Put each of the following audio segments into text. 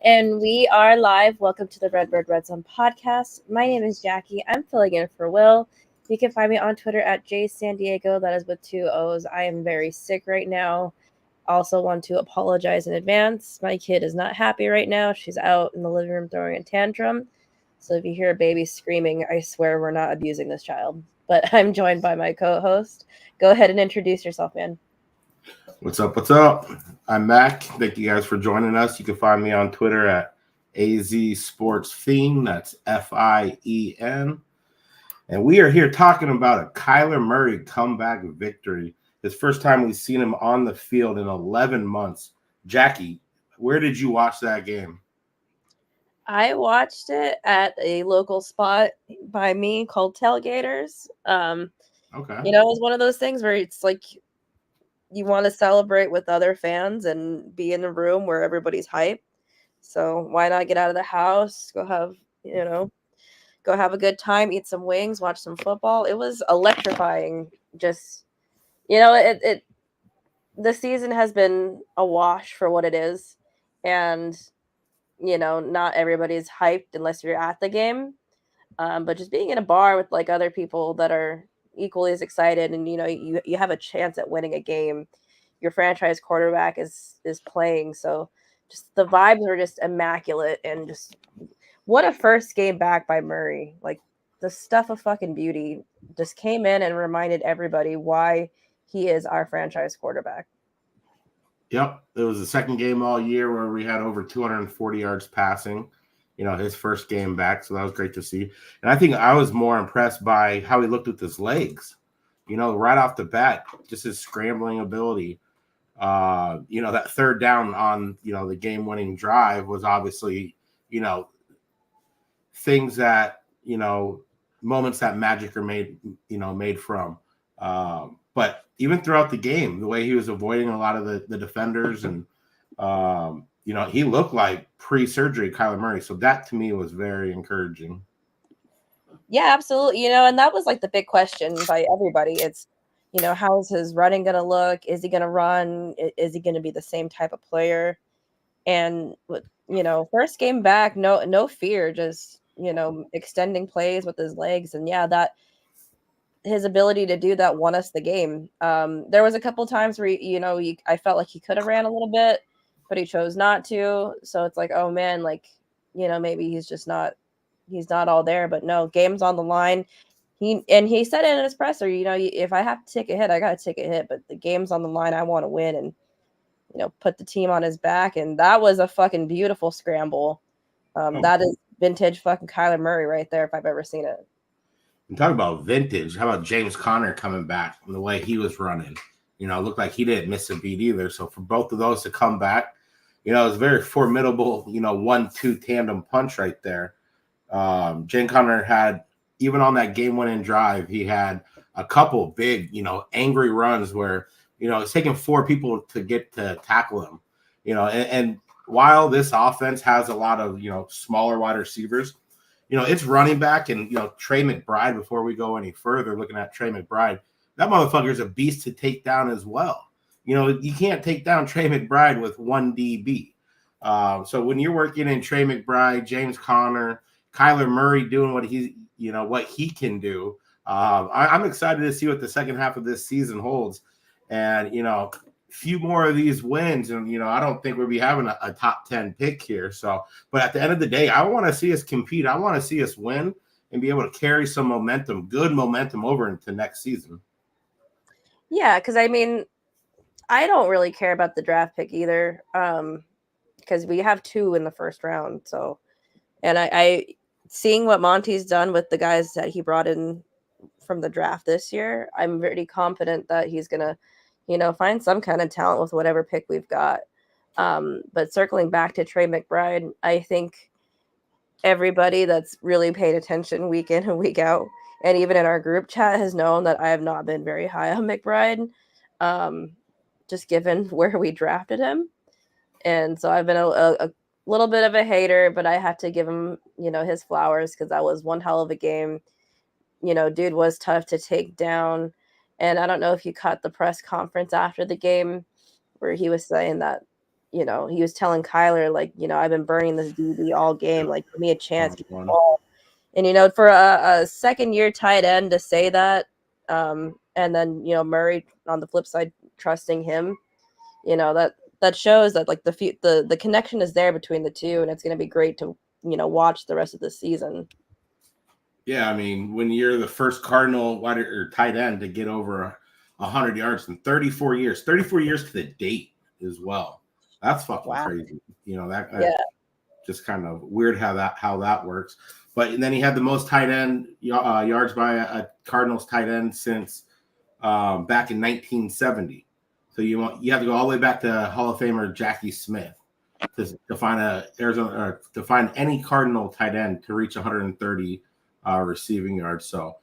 And we are live. Welcome to the Redbird Redzone podcast. My name is Jackie. I'm filling in for Will. You can find me on Twitter at jsandiego. That is with two O's. I am very sick right now. Also want to apologize in advance. My kid is not happy right now. She's out in the living room throwing a tantrum. So if you hear a baby screaming, I swear we're not abusing this child. But I'm joined by my co-host. Go ahead and introduce yourself, man. What's up? What's up? I'm Mac. Thank you guys for joining us. You can find me on Twitter at AZ Sports Fiend. That's FIEN. And we are here talking about a Kyler Murray comeback victory. His first time we've seen him on the field in 11 months. Jackie, where did you watch that game? I watched it at a local spot by me called Tailgaters. Okay. It was one of those things where it's like you want to celebrate with other fans and be in a room where everybody's hype. So why not get out of the house, go have a good time, eat some wings, watch some football. It was electrifying. Just the season has been a wash for what it is, and not everybody's hyped unless you're at the game. But just being in a bar with like other people that are equally as excited, and you have a chance at winning a game. Your franchise quarterback is playing, so just the vibes were just immaculate, and just what a first game back by Murray. Like the stuff of fucking beauty just came in and reminded everybody why he is our franchise quarterback. Yep. It was the second game all year where we had over 240 yards passing. His first game back. So that was great to see. And I think I was more impressed by how he looked with his legs, right off the bat, just his scrambling ability. That third down on, the game winning drive was obviously, things that, moments that magic are made from. But even throughout the game, the way he was avoiding a lot of the defenders and, he looked like pre-surgery Kyler Murray. So that to me was very encouraging. Yeah, absolutely. And that was like the big question by everybody. It's, how's his running going to look? Is he going to run? Is he going to be the same type of player? And, first game back, no fear, just, extending plays with his legs. And yeah, that his ability to do that won us the game. There was a couple times where, I felt like he could have ran a little bit, but he chose not to. So it's like, oh man, like, maybe he's not all there. But no, game's on the line. He said it in his presser, if I have to take a hit, I got to take a hit, but the game's on the line. I want to win and, put the team on his back. And that was a fucking beautiful scramble. That is vintage fucking Kyler Murray right there, if I've ever seen it. And talk about vintage. How about James Conner coming back and the way he was running? It looked like he didn't miss a beat either. So for both of those to come back, it was very formidable, 1-2 tandem punch right there. James Conner had, even on that game-winning drive, he had a couple big, angry runs where, it's taking four people to get to tackle him, and while this offense has a lot of, smaller wide receivers, it's running back and, Trey McBride, before we go any further, looking at Trey McBride, that motherfucker is a beast to take down as well. You can't take down Trey McBride with one DB. So when you're working in Trey McBride, James Conner, Kyler Murray doing what he can do, I'm excited to see what the second half of this season holds. And, few more of these wins, and I don't think we'll be having a top 10 pick here. So, but at the end of the day, I want to see us compete. I want to see us win and be able to carry some momentum, good momentum, over into next season. Yeah, because I don't really care about the draft pick either, because we have 2 in the first round. So, and I seeing what Monty's done with the guys that he brought in from the draft this year, I'm very confident that he's gonna find some kind of talent with whatever pick we've got. But circling back to Trey McBride, I think everybody that's really paid attention week in and week out, and even in our group chat, has known that I have not been very high on McBride, just given where we drafted him. And so I've been a little bit of a hater, but I have to give him, his flowers, because that was one hell of a game. Dude was tough to take down. And I don't know if you caught the press conference after the game where he was saying that, he was telling Kyler, like, I've been burning this DB all game. Like, give me a chance. Give me the ball. And, for a second-year tight end to say that, and then, Murray on the flip side trusting him, that shows that, like, the connection is there between the two, and it's going to be great to, watch the rest of the season. Yeah, I mean, when you're the first Cardinal wide or tight end to get over 100 yards in 34 years to the date as well. That's fucking crazy. That just kind of weird how that works. But then he had the most tight end yards by a Cardinals tight end since back in 1970. So you have to go all the way back to Hall of Famer Jackie Smith to find any Cardinal tight end to reach 130 receiving yards. So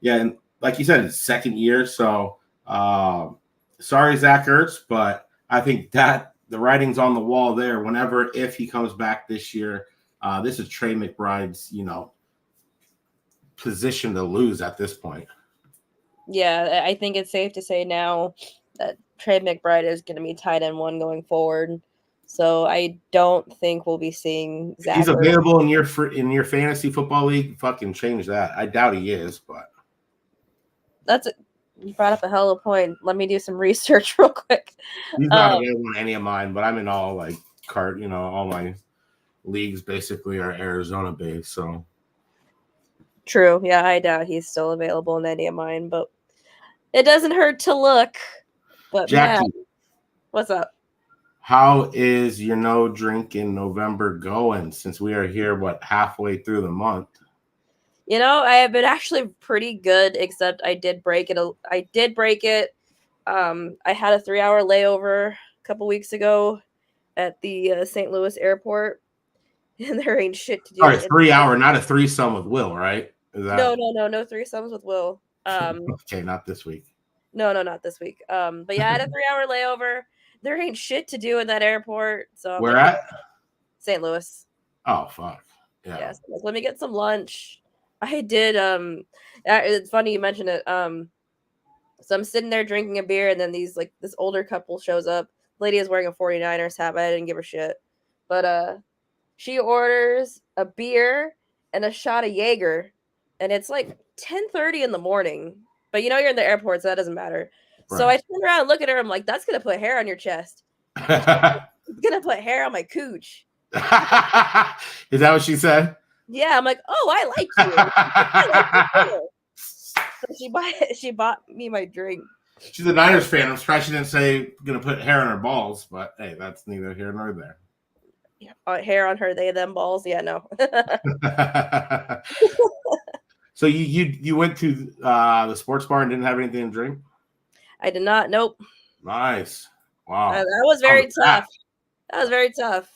yeah, and like you said, it's second year. So sorry, Zach Ertz, but I think that the writing's on the wall there. If he comes back this year, this is Trey McBride's, position to lose at this point. Yeah, I think it's safe to say now that Trey McBride is going to be tight end 1 going forward. So I don't think we'll be seeing Zach. He's available in your fantasy football league. Fucking change that. I doubt he is, but you brought up a hell of a point. Let me do some research real quick. He's not available in any of mine, but I'm in all all my leagues basically are Arizona based. So true. Yeah, I doubt he's still available in any of mine, but it doesn't hurt to look. But Jackie, Matt, what's up? How is your no drink in November going since we are here, halfway through the month? I have been actually pretty good, except I did break it. I had a 3-hour layover a couple weeks ago at the St. Louis airport, and there ain't shit to do. All right, 3 hour, not a threesome with Will, right? No threesomes with Will. Okay, not this week. No, not this week. But yeah, I had a 3-hour layover. There ain't shit to do in that airport. So where at? St. Louis. Oh fuck. Yeah. So let me get some lunch. I did. It's funny you mentioned it. So I'm sitting there drinking a beer, and then this older couple shows up. Lady is wearing a 49ers hat, but I didn't give a shit. But she orders a beer and a shot of Jaeger, and it's like 10:30 in the morning. But you're in the airport, so that doesn't matter. Right. So I turn around and look at her. I'm like, that's gonna put hair on your chest. It's gonna put hair on my cooch. Is that what she said? Yeah, I'm like, oh, I like you. I like you. So she bought me my drink. She's a Niners fan. I'm surprised she didn't say gonna put hair on her balls, but hey, that's neither here nor there. Yeah, hair on her, they them balls. Yeah, no. So you went to the sports bar and didn't have anything to drink? I did not. Nope. Nice. Wow. That was very tough. That was very tough.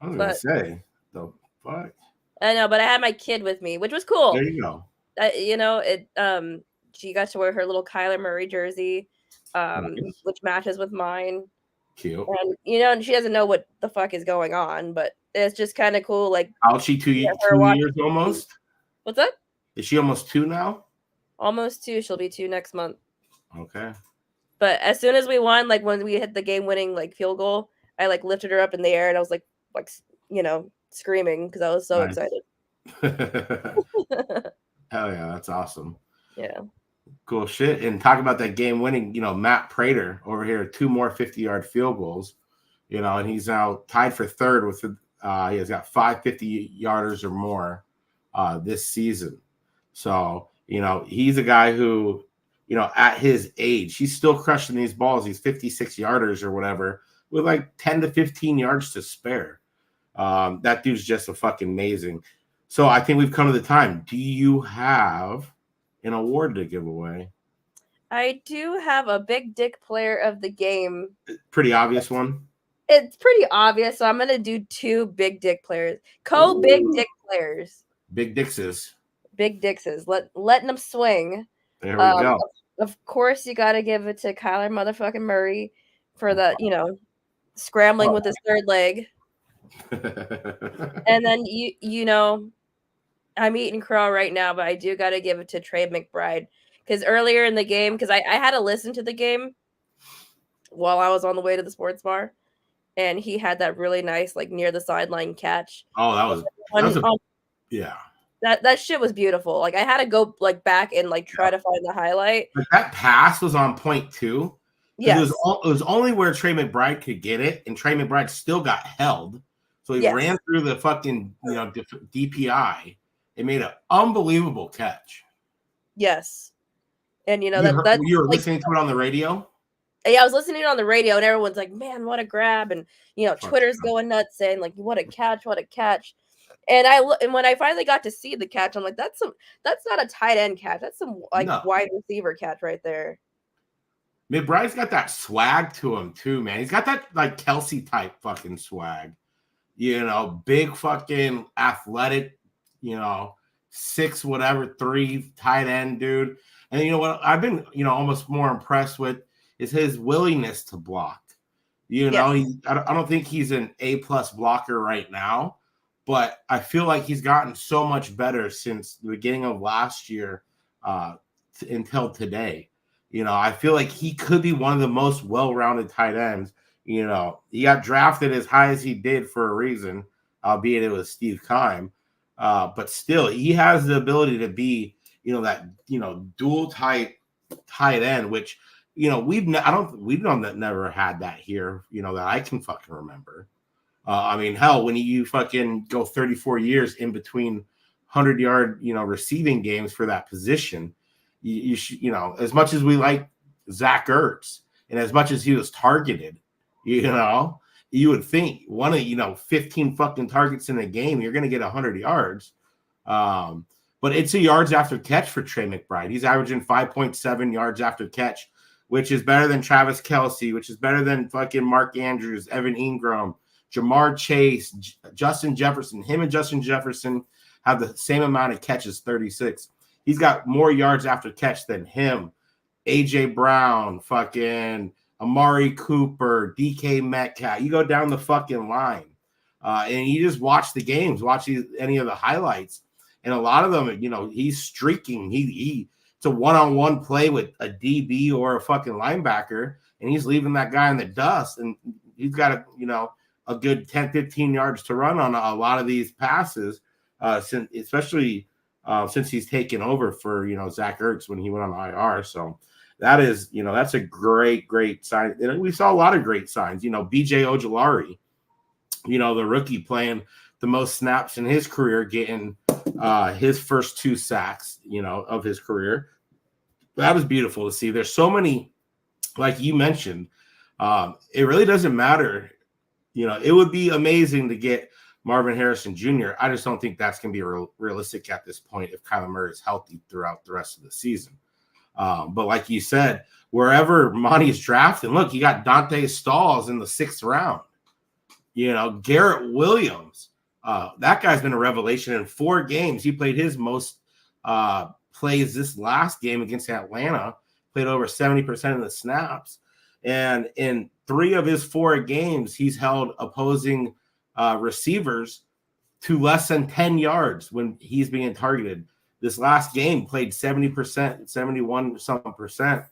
I was gonna say the fuck. I know, but I had my kid with me, which was cool. There you go. She got to wear her little Kyler Murray jersey, nice. Which matches with mine. Cute. And and she doesn't know what the fuck is going on, but it's just kind of cool. Like, how's she? 2 years almost? What's up? Is she almost 2 now? Almost 2. She'll be 2 next month. Okay. But as soon as we won, like when we hit the game-winning field goal, I lifted her up in the air, and I was like screaming because I was so excited. Hell yeah, that's awesome. Yeah. Cool shit. And talk about that game-winning, Matt Prater over here, 2 more 50-yard field goals, and he's now tied for third with he has got 5 50-yarders or more this season. So, he's a guy who, at his age, he's still crushing these balls, these 56-yarders or whatever, with 10 to 15 yards to spare. That dude's just a fucking amazing. So I think we've come to the time. Do you have an award to give away? I do have a big dick player of the game. Pretty obvious one. It's pretty obvious. So I'm going to do 2 big dick players. Big dick players. Big Dixes. Big Dixes. Letting them swing. There we go. Of course, you got to give it to Kyler motherfucking Murray for the, scrambling with his third leg. And then, I'm eating crow right now, but I do got to give it to Trey McBride. Because earlier in the game, because I had to listen to the game while I was on the way to the sports bar. and he had that really nice like near the sideline catch. Oh, On, on yeah. that shit was beautiful. Like I had to go like back and like try to find the highlight. But that pass was on point too. Because Yes. it was only where Trey McBride could get it, and Trey McBride still got held. So he Yes. ran through the fucking DPI and made an unbelievable catch. Yes. And you know you were like, listening to it on the radio? yeah, I was listening on the radio and everyone's like, man, what a grab. And you know, Twitter's going nuts saying like, what a catch, what a catch. And when I finally got to see the catch, I'm like, that's not a tight end catch. That's some like wide receiver catch right there. McBride's got that swag to him too, man. He's got that like Kelsey type fucking swag. You know, big fucking athletic, 6 whatever 3 tight end dude. And you know what I've been, almost more impressed with is his willingness to block. I don't think he's an A+ blocker right now, but I feel like he's gotten so much better since the beginning of last year until today. I feel like he could be one of the most well-rounded tight ends. He got drafted as high as he did for a reason, albeit it was Steve Keim. But still, he has the ability to be, that dual type tight end, which we've never had that here, that I can fucking remember. I mean, hell, when you fucking go 34 years in between 100-yard, receiving games for that position, you should, as much as we like Zach Ertz and as much as he was targeted, you would think one of 15 fucking targets in a game, you're going to get 100 yards. But it's a yards after catch for Trey McBride. He's averaging 5.7 yards after catch, which is better than Travis Kelce, which is better than fucking Mark Andrews, Evan Ingram, Jamar Chase, Justin Jefferson. Him and Justin Jefferson have the same amount of catches, 36. He's got more yards after catch than him. AJ Brown, fucking Amari Cooper, DK Metcalf. You go down the fucking line, and you just watch the games, watch any of the highlights, and a lot of them, he's streaking. It's a one-on-one play with a DB or a fucking linebacker, and he's leaving that guy in the dust, and he's got a good 10, 15 yards to run on a lot of these passes, especially since he's taken over for Zach Ertz when he went on IR. So that is, that's a great sign. And we saw a lot of great signs. BJ Ojulari, the rookie playing the most snaps in his career, getting his first 2 sacks, of his career. That was beautiful to see. There's so many, like you mentioned, it really doesn't matter. It would be amazing to get Marvin Harrison Jr. I just don't think that's going to be realistic at this point if Kyler Murray is healthy throughout the rest of the season. But like you said, wherever Monty's drafted, look, you got Dante Stalls in the 6th round. Garrett Williams, that guy's been a revelation in 4 games. He played his most plays this last game against Atlanta, played over 70% of the snaps. And in 3 of his 4 games, he's held opposing receivers to less than 10 yards when he's being targeted. This last game played 70%, 71 something percent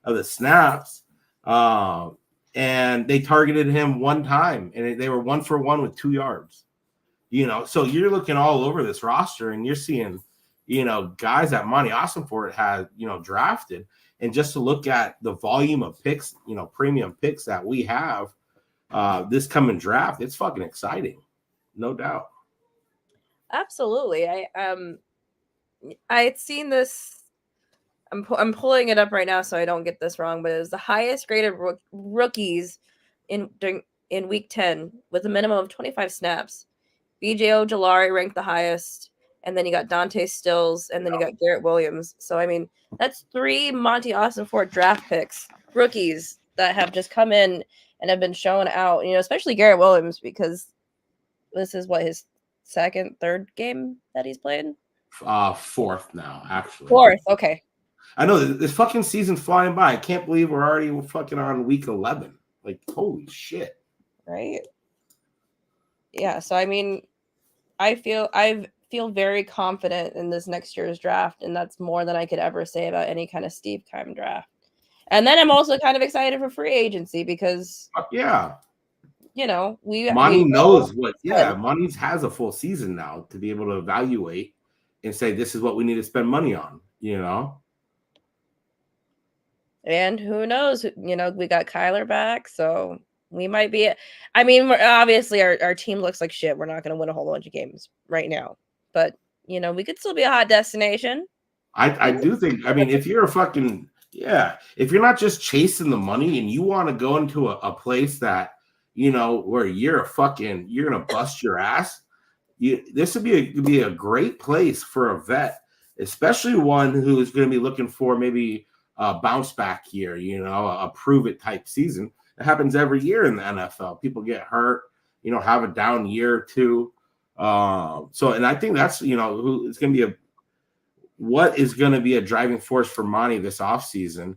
of the snaps. And they targeted him 1 time, and they were 1 for 1 with 2 yards. So you're looking all over this roster, and you're seeing, guys that Monty Ossenfort had, drafted. And just to look at the volume of picks, premium picks that we have this coming draft, it's fucking exciting. No doubt. Absolutely. I had seen this. I'm pulling it up right now so I don't get this wrong, but it was the highest graded rookies in week 10 with a minimum of 25 snaps. BJ Ojulari ranked the highest, and then you got Dante Stills, and then you got Garrett Williams. So I mean, that's 3 Monty Ossenfort draft picks, rookies that have just come in and have been shown out. Especially Garrett Williams, because this is his 2nd, 3rd game that he's played. 4th now, actually. 4th, okay. I know this fucking season's flying by. I can't believe we're already fucking on week 11. Like, holy shit. Right. Yeah. So I mean, I feel very confident in this next year's draft, and that's more than I could ever say about any kind of Steve Keim draft. And then I'm also kind of excited for free agency because, yeah, you know, we Monty know knows what, good. Monty has a full season now to be able to evaluate and say, this is what we need to spend money on, you know? And who knows? You know, we got Kyler back, so we might be. I mean, obviously our team looks like shit. We're not going to win a whole bunch of games right now, but you know, we could still be a hot destination. I do think, I mean, if you're a fucking, if you're not just chasing the money and you want to go into a place that, you know, where you're you're going to bust your ass, this would be a great place for a vet, especially one who is going to be looking for maybe a bounce back year, you know, a prove it type season. It happens every year in the NFL. People get hurt, you know, have a down year or two. And I think that's, you know, who is going to be what is going to be a driving force for Monty this offseason.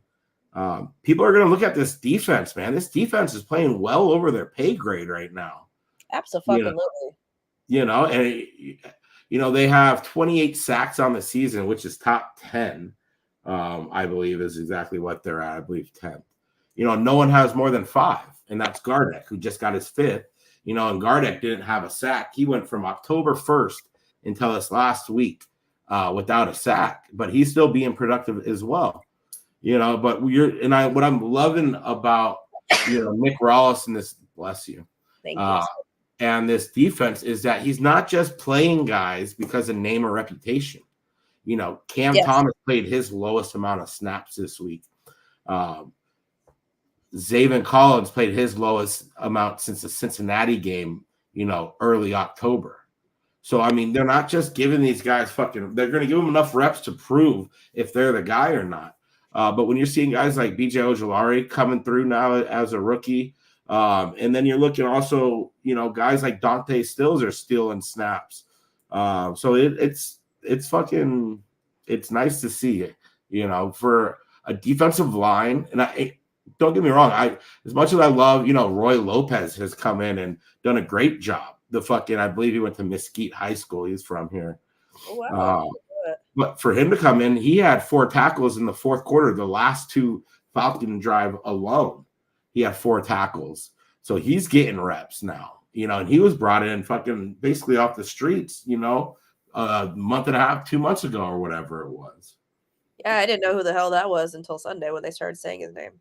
People are going to look at this defense, man. This defense is playing well over their pay grade right now. Absolutely. You know, and you know, they have 28 sacks on the season, which is top 10. I believe is exactly what they're at. I believe 10th. You know, no one has more than 5, and that's Gardeck, who just got his 5th. You know, and Gardeck didn't have a sack. He went from October 1st until this last week without a sack, but he's still being productive as well. You know, but what I'm loving about, you know, Nick Rawls and this, bless you. Thank you. And this defense is that he's not just playing guys because of name or reputation. You know, Cam Thomas played his lowest amount of snaps this week. Zaven Collins played his lowest amount since the Cincinnati game, you know, early October. So, I mean, they're not just giving these guys they're going to give them enough reps to prove if they're the guy or not. But when you're seeing guys like BJ Ojolari coming through now as a rookie, and then you're looking also, you know, guys like Dante Stills are stealing snaps. So it's nice to see it, you know, for a defensive line. And don't get me wrong, as much as I love, you know, Roy Lopez has come in and done a great job. I believe he went to Mesquite High School. He's from here. Wow. But for him to come in, he had 4 tackles in the fourth quarter. The last 2 Falcon drive alone, he had 4 tackles. So he's getting reps now, you know, and he was brought in basically off the streets, you know, a month and a half, 2 months ago or whatever it was. Yeah, I didn't know who the hell that was until Sunday when they started saying his name.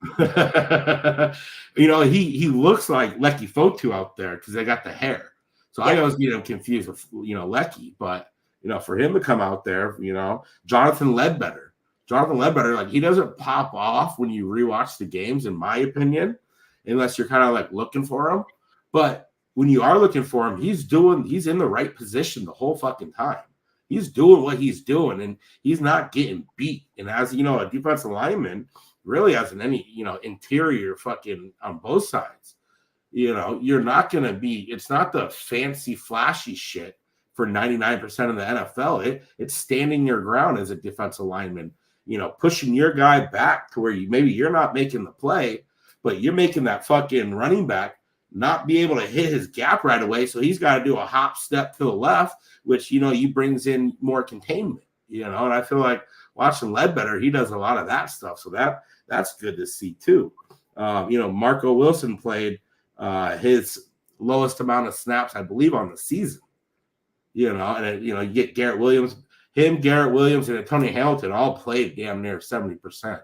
You know, he looks like Lecky Fotu out there because they got the hair. So I always get him confused with, you know, Lecky, but you know, for him to come out there, you know, Jonathan Ledbetter, like he doesn't pop off when you rewatch the games, in my opinion, unless you're kind of like looking for him. But when you are looking for him, he's in the right position the whole fucking time. He's doing what he's doing, and he's not getting beat. And as you know, a defensive lineman really hasn't any, you know, interior fucking on both sides. You know, you're not going to be, it's not the fancy, flashy shit for 99% of the NFL. It's standing your ground as a defensive lineman, you know, pushing your guy back to where maybe you're not making the play, but you're making that fucking running back not be able to hit his gap right away. So he's got to do a hop step to the left, which, you know, he brings in more containment, you know, and I feel like watching Ledbetter, he does a lot of that stuff. So that's good to see too. You know, Marco Wilson played his lowest amount of snaps, I believe, on the season. You know, and you know, you get Garrett Williams, and Antonio Hamilton all played damn near 70%.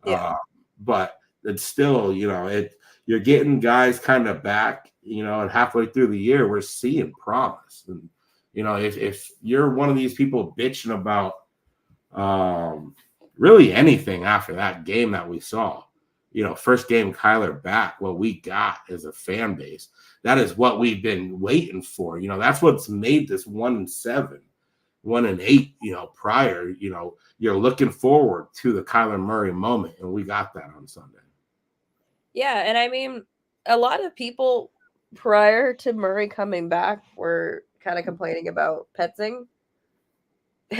Yeah. But it's still, you know, you're getting guys kind of back, you know, and halfway through the year, we're seeing promise. And you know, if you're one of these people bitching about really anything after that game that we saw, you know, first game Kyler back, what we got as a fan base, that is what we've been waiting for. You know, that's what's made this 1-7, 1-8, you know, prior, you know, you're looking forward to the Kyler Murray moment, and we got that on Sunday. Yeah, and I mean, a lot of people prior to Murray coming back were kind of complaining about Petzing.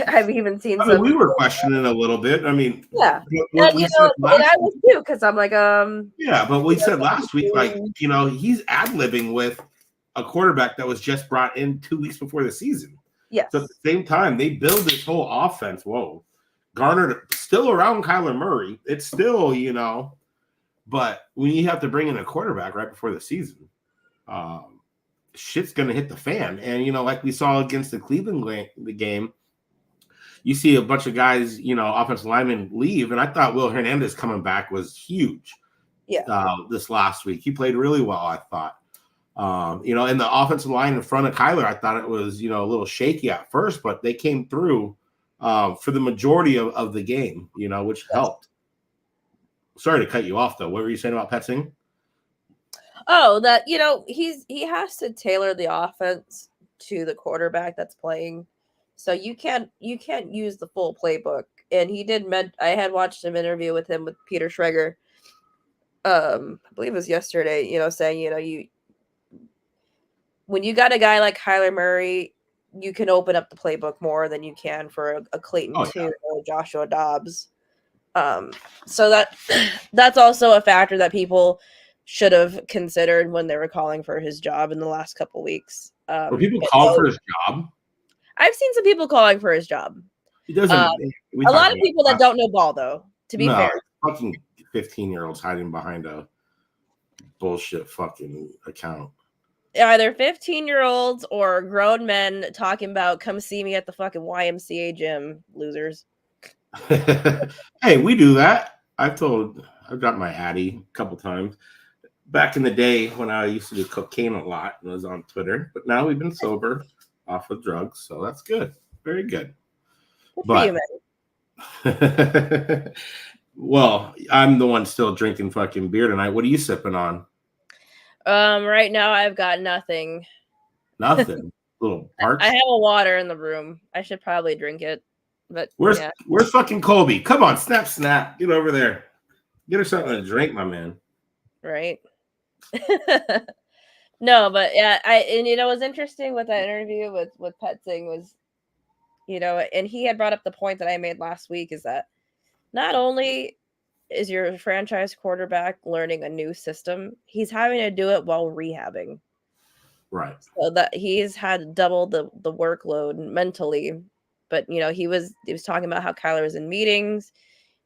I've even seen some. We were questioning a little bit. I mean, yeah, and, you know, and I was too, because I'm like, yeah, but we said last week, like, you know, he's ad-libbing with a quarterback that was just brought in 2 weeks before the season. Yes. So at the same time, they build this whole offense. Whoa, garnered still around Kyler Murray. It's still, you know, but when you have to bring in a quarterback right before the season, shit's going to hit the fan. And, you know, like we saw against the Cleveland game, you see a bunch of guys, you know, offensive linemen leave. And I thought Will Hernandez coming back was huge. This last week. He played really well, I thought. You know, in the offensive line in front of Kyler, I thought it was, you know, a little shaky at first, but they came through for the majority of the game, you know, which helped. Sorry to cut you off, though. What were you saying about Petsing? Oh, that, you know, he has to tailor the offense to the quarterback that's playing. So you can't use the full playbook. And he did I had watched an interview with him with Peter Schrager. I believe it was yesterday, you know, saying, you know, when you got a guy like Kyler Murray, you can open up the playbook more than you can for a Clayton Tune or Joshua Dobbs. So that's also a factor that people should have considered when they were calling for his job in the last couple weeks. Were people calling for his job? I've seen some people calling for his job. He doesn't. A lot of people that don't know ball, though. To be fair, fucking 15-year-olds hiding behind a bullshit fucking account. Either 15-year-olds or grown men talking about come see me at the fucking YMCA gym, losers. Hey, we do that. I've got my Addy a couple times. Back in the day when I used to do cocaine a lot and was on Twitter, but now we've been sober off of drugs, so that's good. Very good. But well, I'm the one still drinking fucking beer tonight. What are you sipping on? Right now I've got nothing. Nothing. Little parts. I have a water in the room. I should probably drink it. But where's fucking Colby? Come on, snap. Get over there. Get her something to drink, my man. Right. No, but yeah, and you know what's interesting with that interview with Petsing was, you know, and he had brought up the point that I made last week is that not only is your franchise quarterback learning a new system, he's having to do it while rehabbing. Right. So that he's had double the workload mentally. But you know, he was talking about how Kyler was in meetings,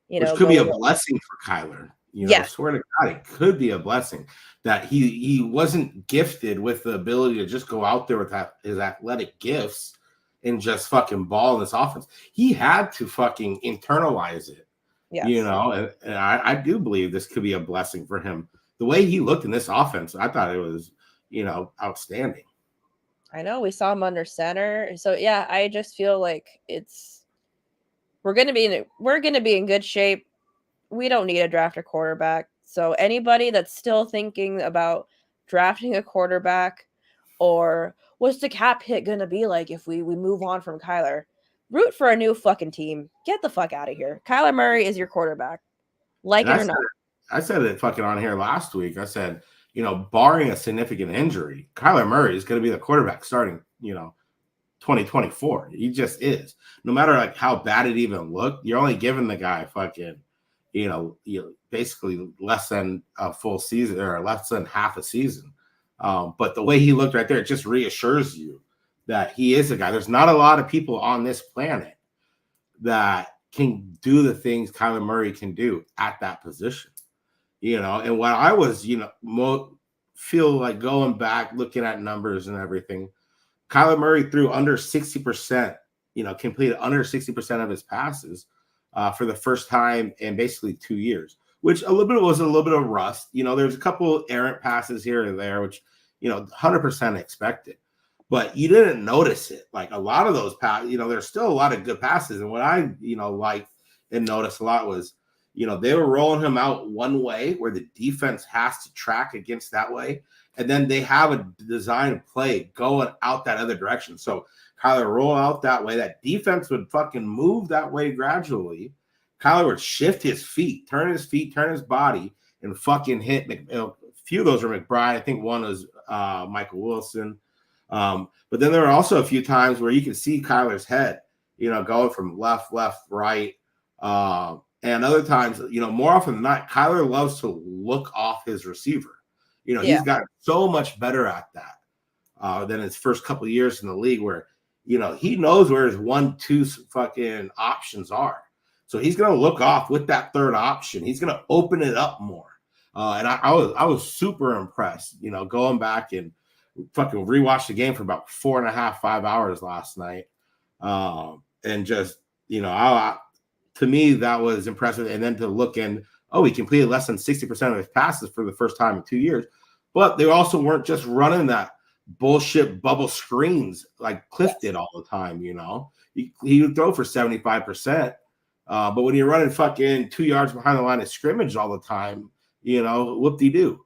you know, which could be a blessing for Kyler. You know, swear to God, it could be a blessing that he wasn't gifted with the ability to just go out there with his athletic gifts and just fucking ball in this offense. He had to fucking internalize it. Yes. You know, and I do believe this could be a blessing for him. The way he looked in this offense, I thought it was, you know, outstanding. I know we saw him under center. So yeah, I just feel like we're gonna be in good shape. We don't need to draft a quarterback. So anybody that's still thinking about drafting a quarterback or what's the cap hit going to be like if we move on from Kyler, root for a new fucking team. Get the fuck out of here. Kyler Murray is your quarterback. Like it or not. I said it fucking on here last week. I said, you know, barring a significant injury, Kyler Murray is going to be the quarterback starting, you know, 2024. He just is. No matter like how bad it even looked, you're only giving the guy fucking, you know, basically less than a full season or less than half a season. But the way he looked right there, it just reassures you that he is a guy. There's not a lot of people on this planet that can do the things Kyler Murray can do at that position. You know, and what I was, you know, feel like going back, looking at numbers and everything, Kyler Murray threw under 60%, you know, completed under 60% of his passes for the first time in basically 2 years, which was a little bit of rust. You know, there's a couple errant passes here and there, which, you know, 100% expected, but you didn't notice it. Like a lot of those passes, you know, there's still a lot of good passes. And what I, you know, liked and noticed a lot was, you know, they were rolling him out one way where the defense has to track against that way. And then they have a design play going out that other direction. So Kyler roll out that way. That defense would fucking move that way gradually. Kyler would shift his feet, turn his body, and fucking hit. A few of those were McBride. I think one was Michael Wilson. But then there were also a few times where you could see Kyler's head, you know, going from left, right. And other times, you know, more often than not, Kyler loves to look off his receiver. You know, he's gotten so much better at that than his first couple of years in the league where, you know, he knows where his 1-2 fucking options are. So he's going to look off with that third option. He's going to open it up more. And I was super impressed, you know, going back and fucking rewatched the game for about 4.5, 5 hours last night. And just, you know, to me, that was impressive. And then to look in, oh, he completed less than 60% of his passes for the first time in 2 years. But they also weren't just running that bullshit bubble screens like Cliff did all the time, you know. He would throw for 75%. But when you're running fucking 2 yards behind the line of scrimmage all the time, you know, whoop-de-doo.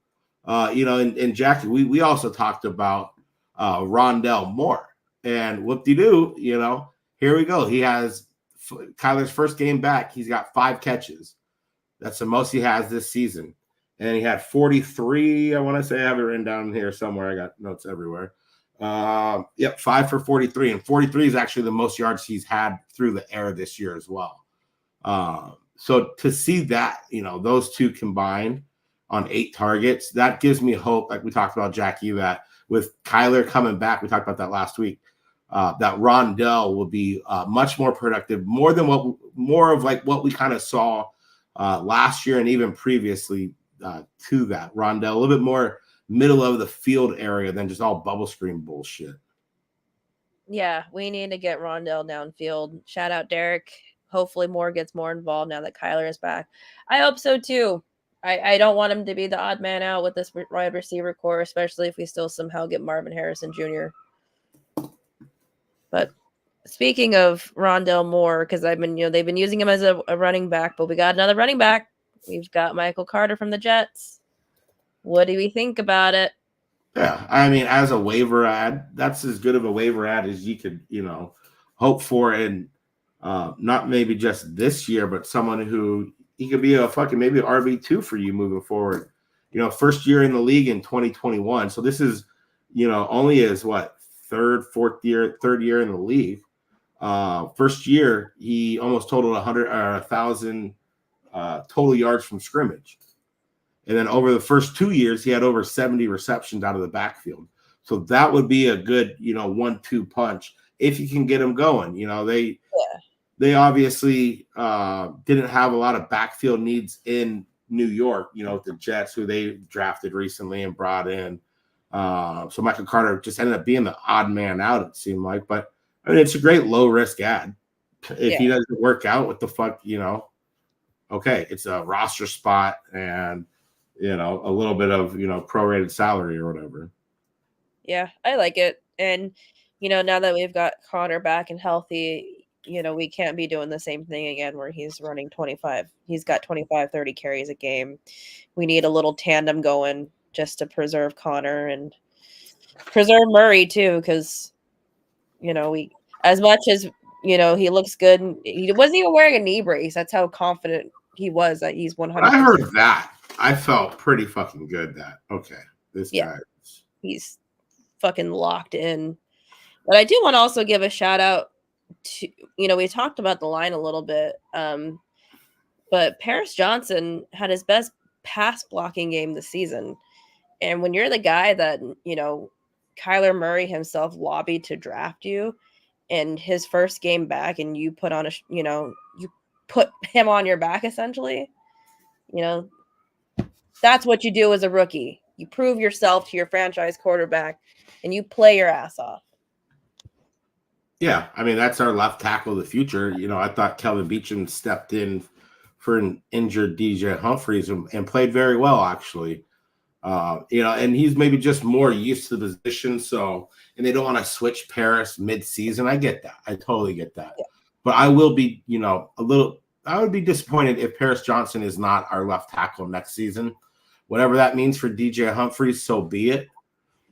You know, and Jackie, we also talked about Rondell Moore. And whoop-de-doo, you know, here we go. He has Kyler's first game back. He's got 5 catches. That's the most he has this season. And he had 43. I want to say I have it written down here somewhere. I got notes everywhere. Yep, 5 for 43. And 43 is actually the most yards he's had through the air this year as well. So to see that, you know, those two combined on 8 targets, that gives me hope. Like we talked about, Jackie, that with Kyler coming back, we talked about that last week, that Rondell will be much more productive, more of like what we kind of saw last year and even previously to that. Rondell, a little bit more middle of the field area than just all bubble screen bullshit. Yeah, we need to get Rondell downfield. Shout out Derek. Hopefully Moore gets more involved now that Kyler is back. I hope so too. I don't want him to be the odd man out with this wide receiver core, especially if we still somehow get Marvin Harrison Jr. But speaking of Rondell Moore, because they've been using him as a running back, but we got another running back. We've got Michael Carter from the Jets. What do we think about it? Yeah, I mean, as a waiver ad, that's as good of a waiver ad as you could, you know, hope for, and not maybe just this year, but someone who he could be a fucking maybe RB2 for you moving forward. You know, first year in the league in 2021, so this is, you know, only his third year in the league. First year, he almost totaled 100 or 1,000 total yards from scrimmage. And then over the first 2 years, he had over 70 receptions out of the backfield. So that would be a good, you know, 1-2 punch if you can get him going. You know, they obviously didn't have a lot of backfield needs in New York, you know, with the Jets, who they drafted recently and brought in. So Michael Carter just ended up being the odd man out, it seemed like. But, I mean, it's a great low-risk ad. If he doesn't work out, what the fuck, you know? Okay, it's a roster spot and, you know, a little bit of, you know, prorated salary or whatever. Yeah, I like it. And, you know, now that we've got Connor back and healthy, you know, we can't be doing the same thing again where he's running 25. He's got 25, 30 carries a game. We need a little tandem going just to preserve Connor and preserve Murray too, because, you know, as much as, you know, he looks good, he wasn't even wearing a knee brace. That's how confident he was that he's 100%. When I heard that, I felt pretty fucking good that, okay, this guy. He's fucking locked in. But I do want to also give a shout out to, you know, we talked about the line a little bit, but Paris Johnson had his best pass blocking game this season. And when you're the guy that, you know, Kyler Murray himself lobbied to draft you and his first game back and you put on you put him on your back essentially, you know, that's what you do as a rookie. You prove yourself to your franchise quarterback and you play your ass off. Yeah, I mean, that's our left tackle of the future. You know, I thought Kelvin Beachum stepped in for an injured DJ Humphries and played very well, actually. You know, and he's maybe just more used to the position. So, and they don't want to switch Paris mid-season. I get that. I totally get that. Yeah. But I will be, you know, I would be disappointed if Paris Johnson is not our left tackle next season. Whatever that means for DJ Humphries, so be it.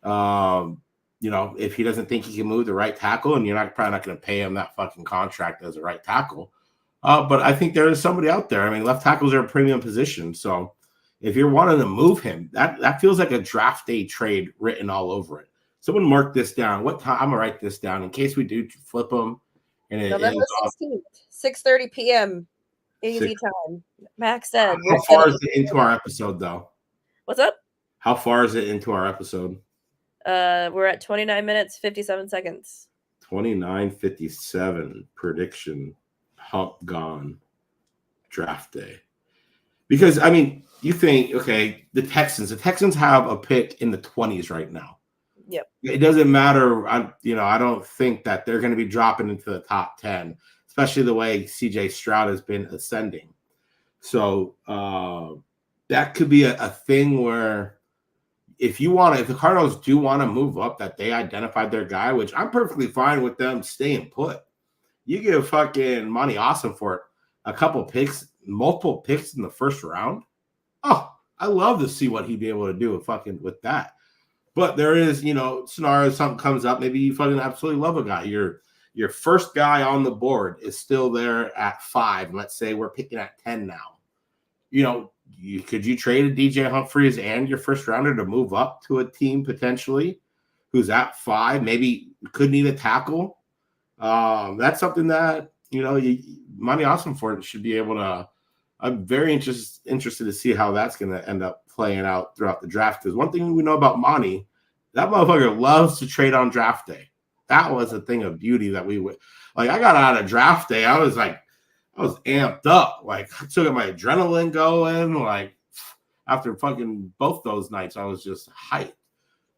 You know, if he doesn't think he can move the right tackle, and you're probably not going to pay him that fucking contract as a right tackle. But I think there is somebody out there. I mean, left tackles are a premium position. So if you're wanting to move him, that feels like a draft day trade written all over it. Someone mark this down. What time? I'm going to write this down in case we do flip him. And November 16th, 6:30 p.m. Easy time. Max said. How far is it into our episode, though? What's up? How far is it into our episode? We're at 29 minutes, 57 seconds. 29:57 prediction. Hump gone. Draft day. Because I mean, you think, okay, the Texans have a pick in the 20s right now. Yep. It doesn't matter. I don't think that they're going to be dropping into the top 10, especially the way CJ Stroud has been ascending. So that could be a thing where if the Cardinals do want to move up, that they identified their guy, which I'm perfectly fine with them staying put. You give fucking Monty Awesome for it, a couple picks, multiple picks in the first round. Oh, I love to see what he'd be able to do with that. But there is, scenarios, something comes up. Maybe you fucking absolutely love a guy. Your first guy on the board is still there at 5. Let's say we're picking at 10 now. Could you trade a DJ Humphries and your first rounder to move up to a team potentially who's at 5? Maybe could need a tackle. That's something that Money Awesome for it should be able to. I'm very interested to see how that's going to end up playing out throughout the draft. Because one thing we know about Monty, that motherfucker loves to trade on draft day. That was a thing of beauty that we would like. I got out of draft day. I was amped up. Like, I took my adrenaline going. Like, after fucking both those nights, I was just hyped.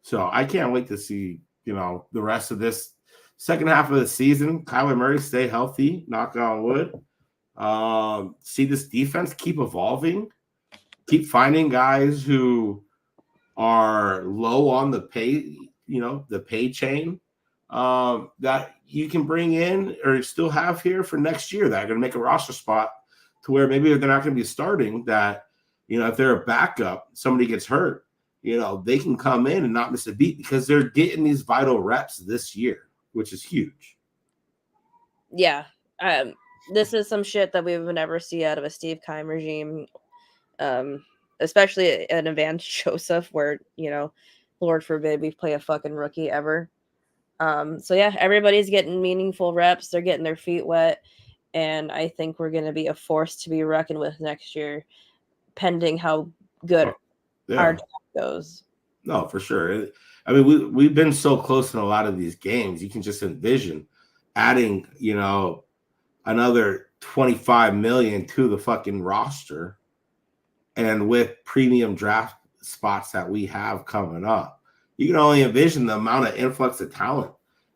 So I can't wait to see, the rest of this second half of the season. Kyler Murray stay healthy, knock on wood. See this defense keep evolving, keep finding guys who are low on the pay, the pay chain that you can bring in or still have here for next year that are going to make a roster spot to where maybe they're not going to be starting. That, if they're a backup, somebody gets hurt, they can come in and not miss a beat because they're getting these vital reps this year, which is huge. Yeah. This is some shit that we would never see out of a Steve Keim regime, especially an advanced Joseph where, Lord forbid we play a fucking rookie ever. So yeah, everybody's getting meaningful reps. They're getting their feet wet. And I think we're going to be a force to be reckoned with next year, pending how good our draft goes. No, for sure. I mean, we've been so close in a lot of these games. You can just envision adding, another 25 million to the fucking roster, and with premium draft spots that we have coming up, you can only envision the amount of influx of talent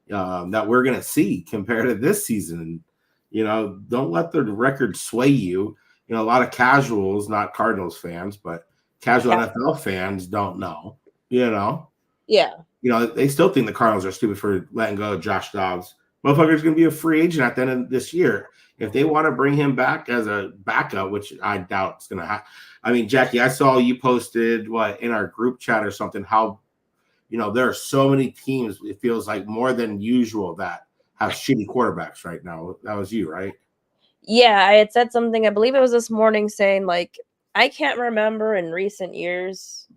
that we're going to see compared to this season. Don't let the record sway you. A lot of casuals, not Cardinals fans, but casual NFL fans don't know, Yeah. They still think the Cardinals are stupid for letting go of Josh Dobbs. Motherfucker's going to be a free agent at the end of this year. If they want to bring him back as a backup, which I doubt it's going to happen. I mean, Jackie, I saw you posted in our group chat or something, how, there are so many teams, it feels like more than usual, that have shitty quarterbacks right now. That was you, right? Yeah, I had said something, I believe it was this morning, saying, like, I can't remember in recent years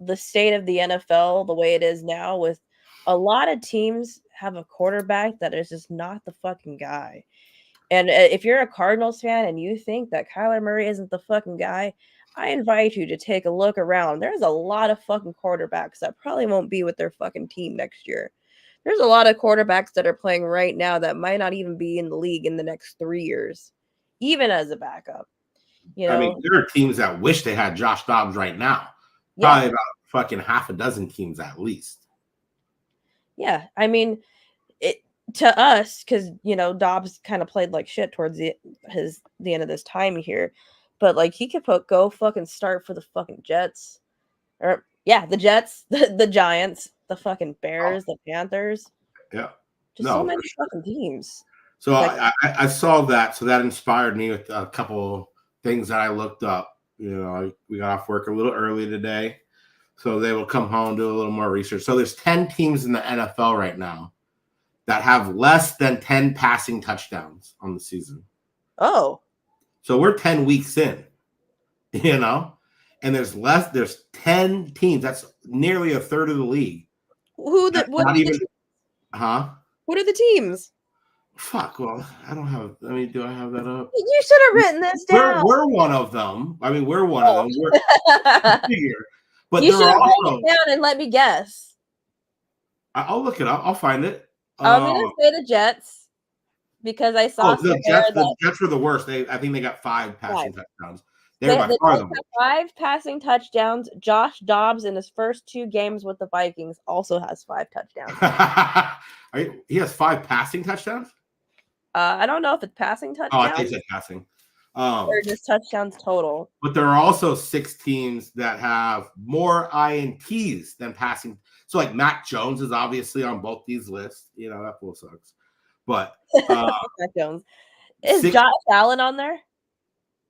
the state of the NFL the way it is now, with a lot of teams have a quarterback that is just not the fucking guy. And if you're a Cardinals fan and you think that Kyler Murray isn't the fucking guy, I invite you to take a look around. There's a lot of fucking quarterbacks that probably won't be with their fucking team next year. There's a lot of quarterbacks that are playing right now that might not even be in the league in the next 3 years, even as a backup. I mean, there are teams that wish they had Josh Dobbs right now. Probably about fucking half a dozen teams at least. Yeah, I mean, to us, because Dobbs kind of played like shit towards the end of this time here, but like he could go fucking start for the fucking Jets, or the Jets, the Giants, the fucking Bears, the Panthers. Yeah, just so many fucking teams. So I saw that, so that inspired me with a couple things that I looked up. We got off work a little early today, so they will come home, do a little more research. So there's 10 teams in the NFL right now that have less than 10 passing touchdowns on the season. Oh. So we're 10 weeks in, and there's 10 teams. That's nearly a third of the league. What are the teams? Fuck, well, I don't have, do I have that up? You should have written this down. We're one of them. I mean, we're one of them. We're bigger. But you should have written it down and let me guess. I'll look it up. I'll find it. I'm going to say the Jets because I saw the Jets were the worst. I think they got 5 passing touchdowns. They're by The far Jets the most. have 5 passing touchdowns. Josh Dobbs in his first 2 games with the Vikings also has 5 touchdowns. He has 5 passing touchdowns? I don't know if it's passing Oh, I think touchdowns he said passing. or just touchdowns total. But there are also 6 teams that have more INTs than passing. So, like, Mac Jones is obviously on both these lists. You know, that fool sucks. But Mac Jones. Is 6 Josh Allen on there?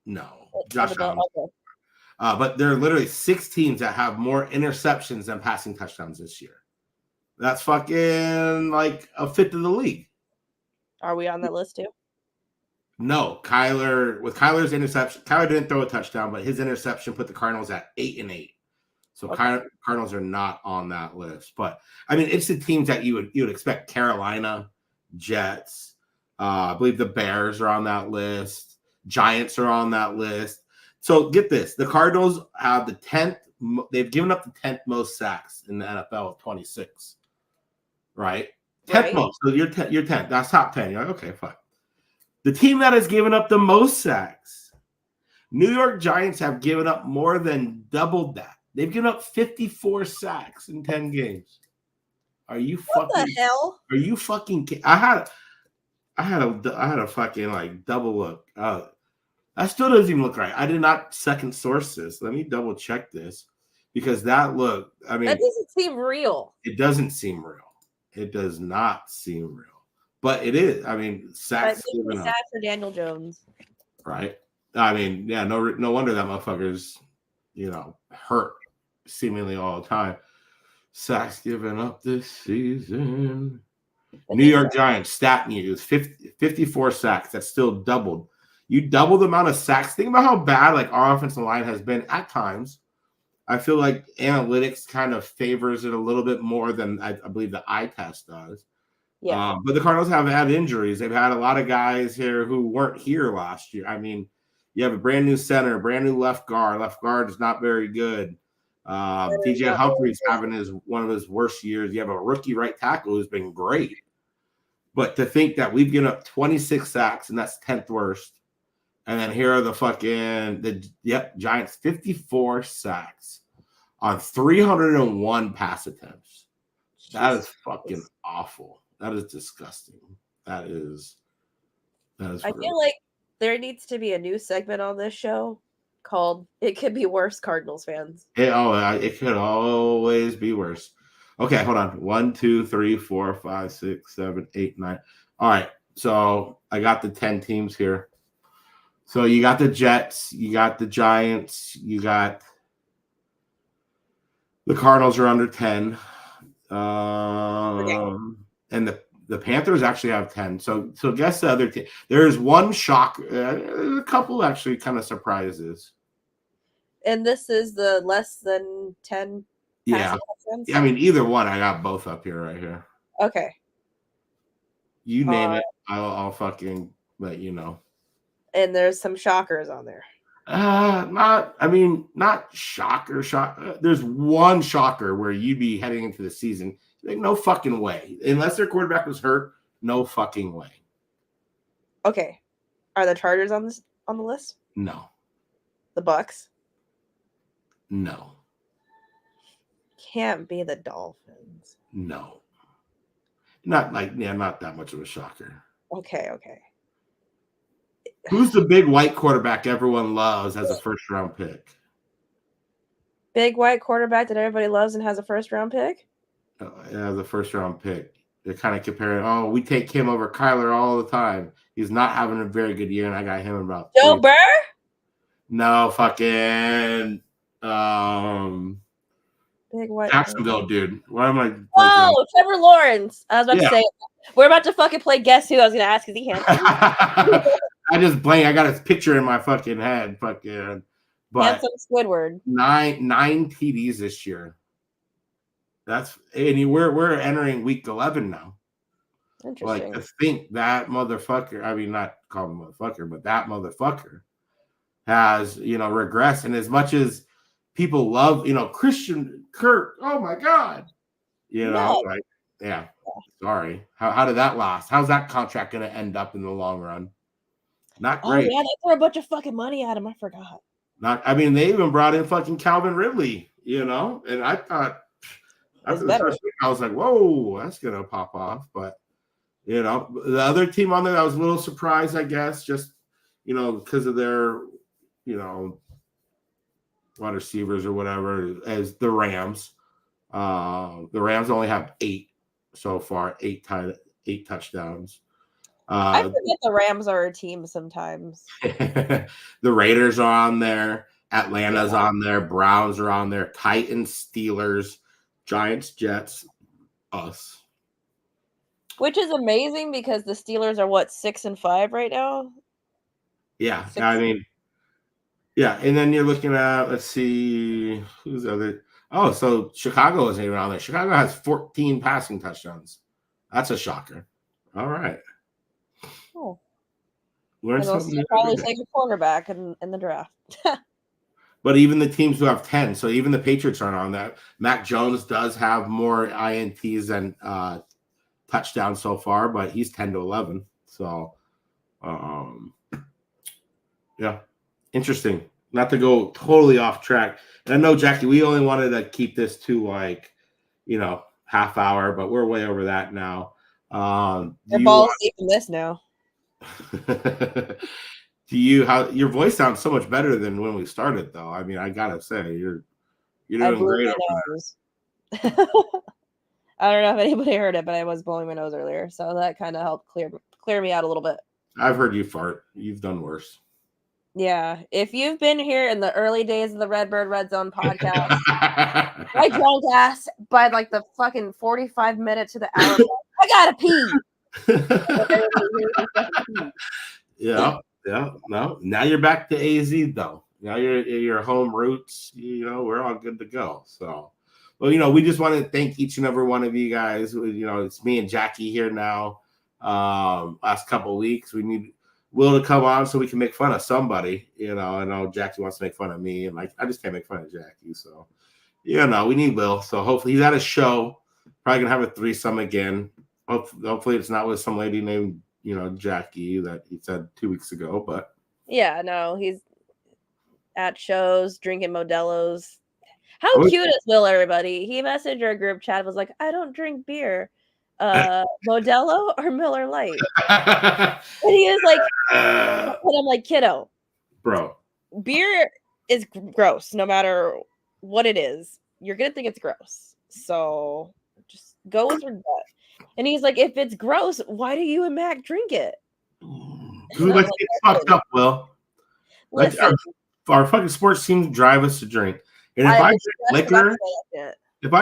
No, Josh Okay. Allen. But there are literally 6 teams that have more interceptions than passing touchdowns this year. That's fucking like a fifth of the league. Are we on that list too? No, Kyler's interception, Kyler didn't throw a touchdown, but his interception put the Cardinals at 8-8. So Okay. Cardinals are not on that list. But I mean, it's the teams that you would expect: Carolina, Jets. I believe the Bears are on that list. Giants are on that list. So get this: the Cardinals have the 10th. They've given up the 10th most sacks in the NFL of 26. Right, 10th most. So you're 10th. That's top 10. You're like, okay, fine. The team that has given up the most sacks, New York Giants, have given up more than doubled that. They've given up 54 sacks in 10 games. Are you What the hell? Are you fucking? I had a fucking like double look. That still doesn't even look right. I did not second source this. Let me double check this because that look. I mean, that doesn't seem real. It doesn't seem real. It does not seem real. But it is. I mean, sacks for Daniel Jones. Right. I mean, yeah, no wonder that motherfucker's, hurt seemingly all the time. Sacks given up this season. New York Giants, stat news, 54 sacks. That's still doubled. You double the amount of sacks. Think about how bad like our offensive line has been at times. I feel like analytics kind of favors it a little bit more than I believe the eye test does. Yeah. But the Cardinals have had injuries. They've had a lot of guys here who weren't here last year. I mean, you have a brand new center, brand new left guard. Left guard is not very good. DJ Humphries having one of his worst years. You have a rookie right tackle who's been great. But to think that we've given up 26 sacks and that's 10th worst. And then here are Giants 54 sacks on 301 pass attempts. That is fucking awful. That is disgusting. That is. I feel like there needs to be a new segment on this show called "It Could Be Worse." Cardinals fans. It could always be worse. Okay, hold on. 1, 2, 3, 4, 5, 6, 7, 8, 9. All right. So I got the 10 teams here. So you got the Jets, you got the Giants, you got the Cardinals are under 10. And the Panthers actually have 10. So guess the other team. There's one shock. A couple actually kind of surprises. And this is the less than 10. Yeah. I mean, either one. I got both up here right here. Okay. You name it. I'll fucking let you know. And there's some shockers on there. Not shocker. There's one shocker where you'd be heading into the season. Like, no fucking way. Unless their quarterback was hurt, no fucking way. Okay. Are the Chargers on the list? No. The Bucks? No. Can't be the Dolphins. No. Not that much of a shocker. Okay. Who's the big white quarterback everyone loves as a first-round pick? Big white quarterback that everybody loves and has a first-round pick? As a first-round pick. They're kind of comparing, we take him over Kyler all the time. He's not having a very good year, and I got him about Joe Burr? No, fucking big white Jacksonville, dude. Why am I? Oh, Trevor Lawrence. I was about to say, we're about to fucking play Guess Who. I was going to ask, is he handsome? I just blanked. I got his picture in my fucking head. Fucking. But handsome Squidward. Nine TDs this year. We're entering week 11 now. Interesting. Like, to think that motherfucker. I mean, not call him motherfucker, but that motherfucker has regressed. And as much as people love Christian Kirk, oh my god, like, yeah. Sorry. How did that last? How's that contract going to end up in the long run? Not great. Oh yeah, they threw a bunch of fucking money at him. I forgot. They even brought in fucking Calvin Ridley, and I thought It's after the better. first week, I was like, whoa, that's gonna pop off. But the other team on there, I was a little surprised, I guess, just because of their, wide receivers or whatever, as the Rams. The Rams only have 8 so far, 8 touchdowns. I forget the Rams are a team sometimes. The Raiders are on there. Atlanta's Yeah. on there. Browns are on there. Titans, Steelers, Giants, Jets, us. Which is amazing because the Steelers are what, 6-5 right now? Yeah, Six. yeah. And then you're looking at, let's see, who's the other? Oh, so Chicago isn't even on there. Chicago has 14 passing touchdowns. That's a shocker. All right. Oh. Learn And they'll something new every probably day. take a cornerback in the draft. But even the teams who have 10, so even the Patriots aren't on that. Mac Jones does have more INTs than touchdowns so far, but he's 10-11. So, yeah, interesting. Not to go totally off track. And I know, Jackie, we only wanted to keep this to half hour, but we're way over that now. They're balls deep in this now. How your voice sounds so much better than when we started, though. I mean, I gotta say, you're doing great over there. I don't know if anybody heard it, but I was blowing my nose earlier, so that kind of helped clear me out a little bit. I've heard you fart. You've done worse. Yeah, if you've been here in the early days of the Redbird Redzone podcast, my drunk ass by like the fucking 45 minutes to the hour, I gotta pee. Yeah. No. Now you're back to AZ though. Now you're your home roots. We're all good to go. So, well, we just want to thank each and every one of you guys. It's me and Jackie here now. Last couple of weeks, we need Will to come on so we can make fun of somebody. I know Jackie wants to make fun of me, and I just can't make fun of Jackie. So, we need Will. So hopefully he's at a show. Probably gonna have a threesome again. Hopefully it's not with some lady named Jackie that he said 2 weeks ago. But yeah, no, he's at shows drinking Modelo's. How cute is Will, everybody? He messaged our group chat, was like, I don't drink beer. Modelo or Miller Lite? And he is like, and I'm like, kiddo, bro, beer is gross no matter what it is. You're gonna think it's gross. So just go with your gut. And he's like, if it's gross, why do you and Mac drink it? Because we like to get fucked up, Will. Listen, our fucking sports teams drive us to drink. And if I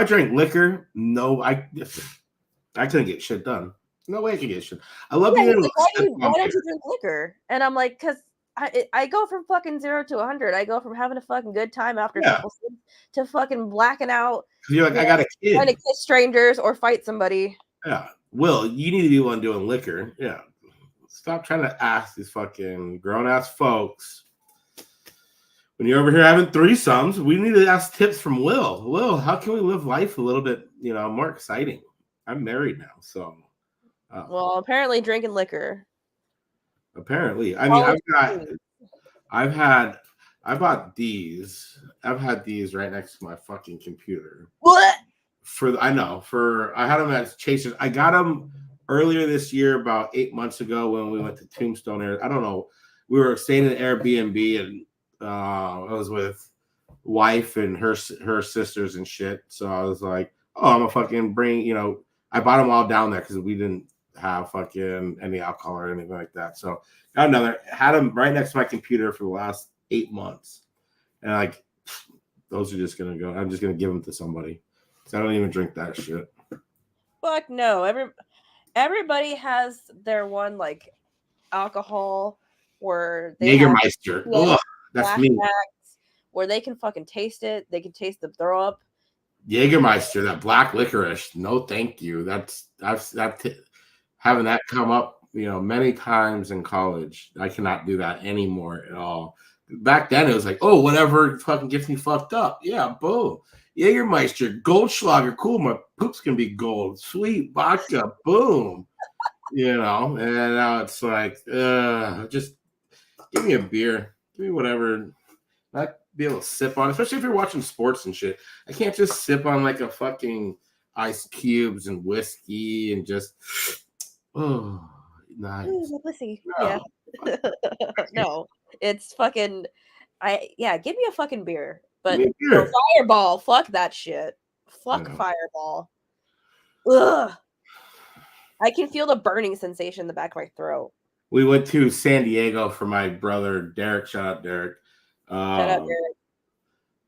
drink liquor, no, I couldn't get shit done. No way I can get shit. I love being able to why don't you drink liquor? And I'm like, because I go from fucking 0 to 100. I go from having a fucking good time after people sleep to fucking blacking out. You're like, I got a kid. Trying to kiss strangers or fight somebody. Yeah. Will, you need to be one doing liquor. Yeah. Stop trying to ask these fucking grown-ass folks. When you're over here having threesomes, we need to ask tips from Will. Will, how can we live life a little bit, more exciting? I'm married now, so. Well, apparently drinking liquor. Apparently. I mean, I bought these. I've had these right next to my fucking computer. What? I had them at Chasers. I got them earlier this year, about 8 months ago when we went to Tombstone. I don't know. We were staying in Airbnb, and I was with wife and her sisters and shit. So I was like, oh, I'm gonna fucking bring, I bought them all down there because we didn't have fucking any alcohol or anything like that. So got another, had them right next to my computer for the last 8 months. And like, those are just gonna go. I'm just gonna give them to somebody. I don't even drink that shit. Fuck no. Everybody has their one like alcohol where they Jägermeister. Ugh, that's me. Where they can fucking taste it. They can taste the throw up. Jägermeister, that black licorice. No, thank you. Having that come up, many times in college. I cannot do that anymore at all. Back then, it was like, oh, whatever fucking gets me fucked up. Yeah, boom. Jägermeister, Goldschlager, cool. My poops can be gold. Sweet vodka, boom. And now it's like, just give me a beer. Give me whatever. I'd be able to sip on, especially if you're watching sports and shit. I can't just sip on like a fucking ice cubes and whiskey and just, oh, nice. Ooh, my pussy. No, Yeah. No, it's fucking. Give me a fucking beer, give but me a no beer. Fireball. Fuck that shit. Fuck Yeah. Fireball. Ugh. I can feel the burning sensation in the back of my throat. We went to San Diego for my brother Derek. Shout out Derek. Shout out, Derek.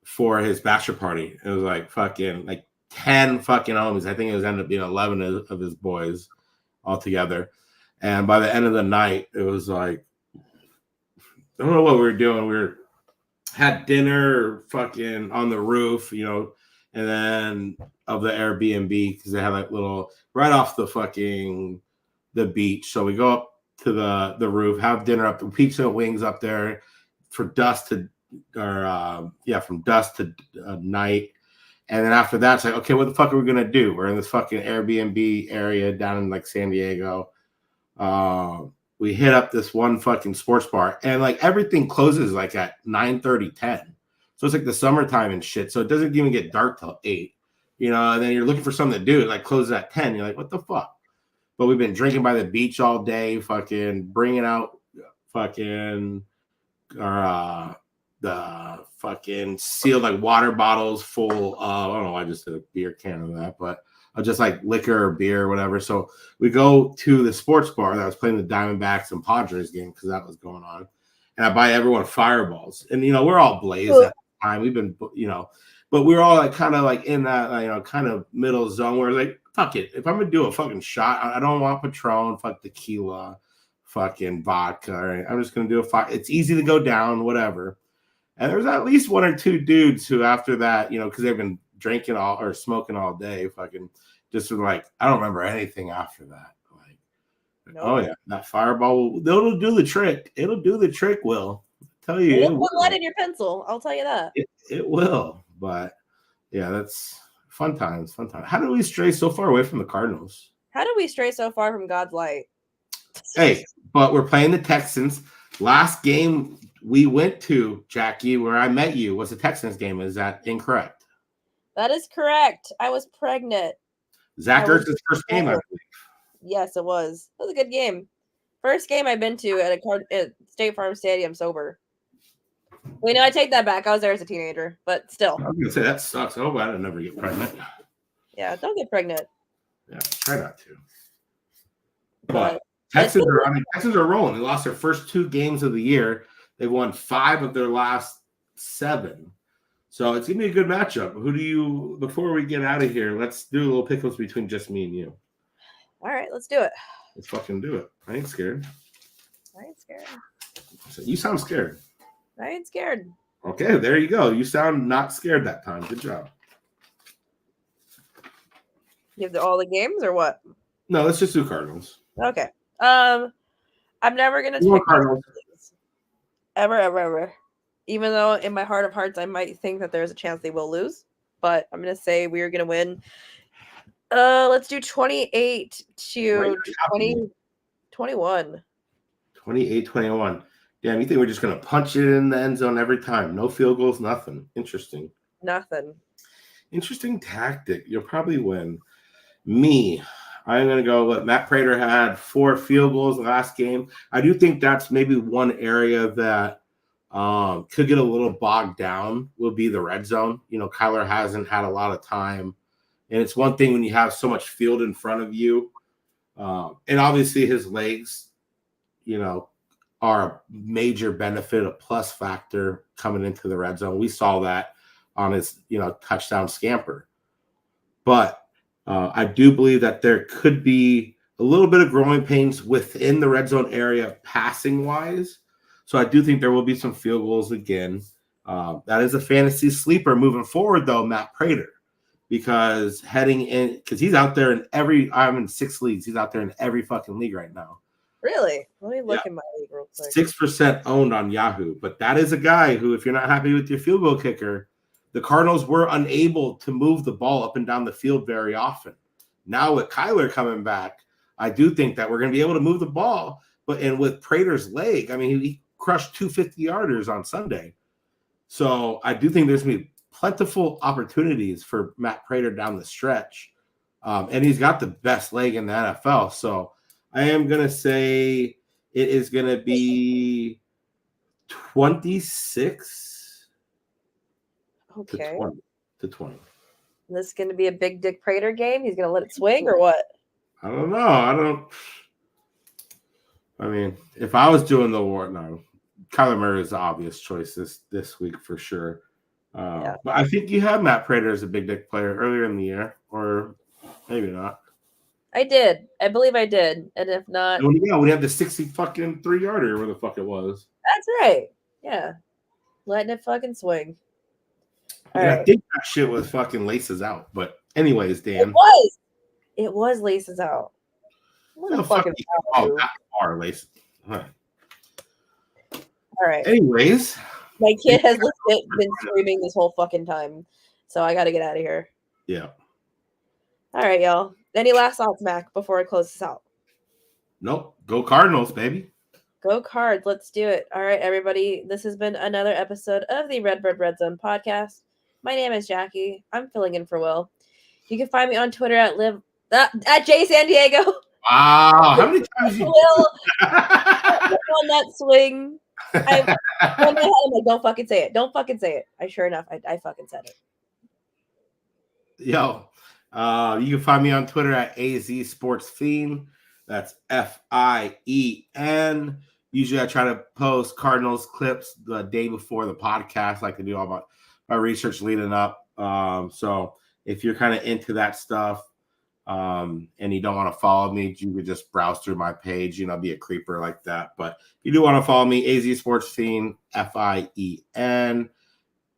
For his bachelor party. It was like fucking like 10 fucking homies. I think it was ended up being 11 of his boys all together. And by the end of the night, it was like, I don't know what we were doing. Had dinner fucking on the roof, and then of the Airbnb because they had like little right off the beach. So we go up to the roof, have dinner up, the pizza and wings up there from dusk to night. And then after that, it's like, okay, what the fuck are we gonna do? We're in this fucking Airbnb area down in like San Diego. We hit up this one fucking sports bar, and like everything closes like at 9:30, 10. So it's like the summertime and shit. So it doesn't even get dark till 8. And then you're looking for something to do. It like closes at 10. You're like, what the fuck? But we've been drinking by the beach all day, fucking bringing out fucking the fucking sealed like water bottles full of, I don't know, I just did a beer can of that, but just like liquor or beer or whatever. So we go to the sports bar that was playing the Diamondbacks and Padres game because that was going on. And I buy everyone fireballs. And, we're all blazed at the time. We've been, but we were all like kind of like in that, kind of middle zone where like, fuck it. If I'm going to do a fucking shot, I don't want Patron, fuck tequila, fucking vodka. Right? I'm just going to do a fire. It's easy to go down, whatever. And there's at least one or two dudes who after that, because they've been drinking all or smoking all day, fucking just like, I don't remember anything after that. Like, nope. Oh yeah, that fireball, it'll do the trick. It'll do the trick, Will. I'll tell you. It'll put lead in your pencil. I'll tell you that. It will. But yeah, that's fun times. How did we stray so far away from the Cardinals? How did we stray so far from God's light? Hey, but we're playing the Texans. Last game we went to, Jackie, where I met you, was the Texans game. Is that incorrect? That is correct. I was pregnant. Zach Ertz's first game, I believe. Yes, it was. It was a good game. First game I've been to at State Farm Stadium sober. Well, I take that back. I was there as a teenager, but still. I was going to say, that sucks. Oh, I didn't never get pregnant. Yeah, don't get pregnant. Yeah, try not to. But Texans are rolling. They lost their first 2 games of the year. They won 5 of their last 7. So it's going to be a good matchup. Before we get out of here, let's do a little pickles between just me and you. All right, let's do it. Let's fucking do it. I ain't scared. So you sound scared. I ain't scared. Okay, there you go. You sound not scared that time. Good job. You have all the games or what? No, let's just do Cardinals. Okay. I'm never going to take Cardinals. Ever. Even though in my heart of hearts, I might think that there's a chance they will lose. But I'm going to say we're going to win. Let's do 28 to 21. 28-21. Damn, you think we're just going to punch it in the end zone every time? No field goals, nothing. Interesting. Nothing. Interesting tactic. You'll probably win. Me, I'm going to go with Matt Prater had 4 field goals last game. I do think that's maybe one area that could get a little bogged down will be the red zone. Kyler hasn't had a lot of time. And it's one thing when you have so much field in front of you. And obviously his legs, are a major benefit, a plus factor coming into the red zone. We saw that on his, touchdown scamper. But I do believe that there could be a little bit of growing pains within the red zone area passing wise. So I do think there will be some field goals again. That is a fantasy sleeper moving forward, though, Matt Prater, because he's out there I'm in 6 leagues. He's out there in every fucking league right now. Really? Let me look in my league real quick. 6% owned on Yahoo. But that is a guy who, if you're not happy with your field goal kicker, the Cardinals were unable to move the ball up and down the field very often. Now with Kyler coming back, I do think that we're going to be able to move the ball. And with Prater's leg, I mean, he crushed 2 50-yarders on Sunday. So I do think there's going to be plentiful opportunities for Matt Prater down the stretch. And he's got the best leg in the NFL. So I am going to say it is going to be 26 Okay. to 20. This is going to be a big Dick Prater game. He's going to let it swing or what? I don't know. I mean, if I was doing the award, no. Kyler Murray is the obvious choice this week for sure. Yeah. But I think you have Matt Prater as a big dick player earlier in the year, or maybe not. I did. I believe I did. And if not, when we had the 60 fucking 3-yarder, where the fuck it was. That's right. Yeah. Letting it fucking swing. All And right. I think that shit was fucking laces out. But anyways, Dan. It was laces out. What a fuck fucking that far laces. Huh. All right. Anyways. My kid has legit been screaming this whole fucking time. So I got to get out of here. Yeah. All right, y'all. Any last thoughts, Mac, before I close this out? Nope. Go Cardinals, baby. Go Cards. Let's do it. All right, everybody. This has been another episode of the Redbird Redzone podcast. My name is Jackie. I'm filling in for Will. You can find me on Twitter at Jay San Diego. Wow. How many times you Will on that swing. I'm like, don't fucking say it. Don't fucking say it. Sure enough, I fucking said it. Yo, you can find me on Twitter at AZ Sports Fiend. That's FIEN. Usually I try to post Cardinals clips the day before the podcast, like I do all my research leading up. So if you're kind of into that stuff and you don't want to follow me, you could just browse through my page, be a creeper like that. But if you do want to follow me, AZ Sports Fiend, FIEN.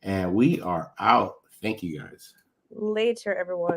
And we are out. Thank you guys. Later, everyone.